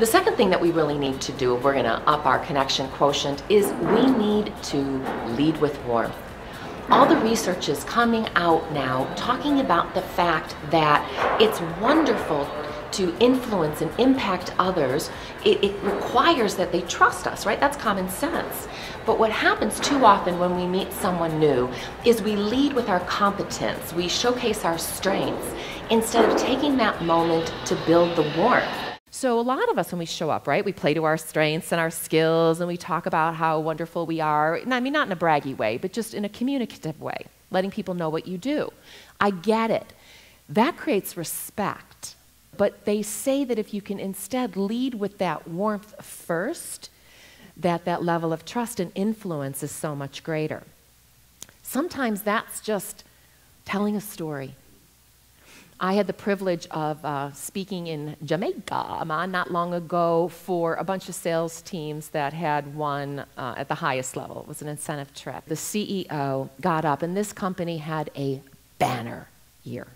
The second thing that we really need to do if we're going to up our connection quotient is we need to lead with warmth. All the research is coming out now talking about the fact that it's wonderful to influence and impact others. It requires that they trust us, right? That's common sense. But what happens too often when we meet someone new is we lead with our competence. We showcase our strengths instead of taking that moment to build the warmth. So a lot of us, when we show up, right, we play to our strengths and our skills, and we talk about how wonderful we are. I mean, not in a braggy way, but just in a communicative way, letting people know what you do. I get it. That creates respect. But they say that if you can instead lead with that warmth first, that level of trust and influence is so much greater. Sometimes that's just telling a story. I had the privilege of speaking in Jamaica not long ago for a bunch of sales teams that had won at the highest level. It was an incentive trip. The CEO got up, and this company had a banner year.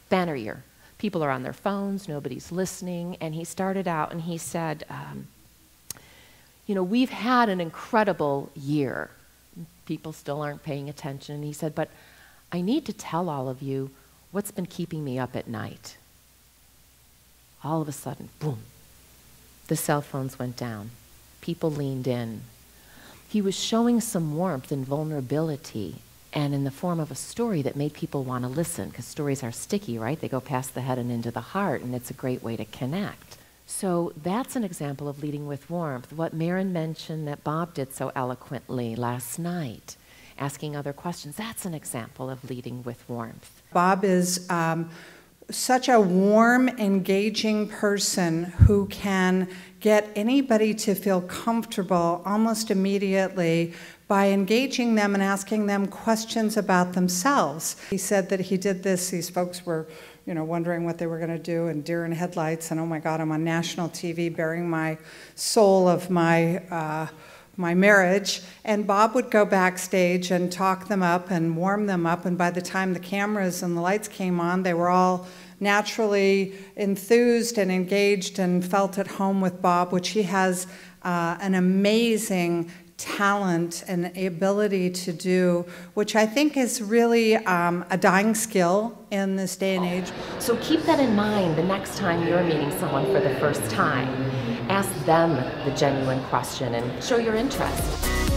Banner year. People are on their phones, nobody's listening, and he started out and he said, you know, we've had an incredible year. People still aren't paying attention. And he said, but I need to tell all of you what's been keeping me up at night. All of a sudden, boom, the cell phones went down. People leaned in. He was showing some warmth and vulnerability, and in the form of a story that made people want to listen, because stories are sticky, right? They go past the head and into the heart, and it's a great way to connect. So that's an example of leading with warmth. What Maren mentioned that Bob did so eloquently last night, asking other questions, that's an example of leading with warmth. Bob is such a warm, engaging person who can get anybody to feel comfortable almost immediately by engaging them and asking them questions about themselves. He said that he did this, these folks were wondering what they were going to do, and deer in headlights, and oh my God, I'm on national TV bearing my soul of my marriage, and Bob would go backstage and talk them up and warm them up, and by the time the cameras and the lights came on, they were all naturally enthused and engaged and felt at home with Bob, which he has an amazing talent and ability to do, which I think is really a dying skill in this day and age. So keep that in mind the next time you're meeting someone for the first time. Ask them the genuine question and show your interest.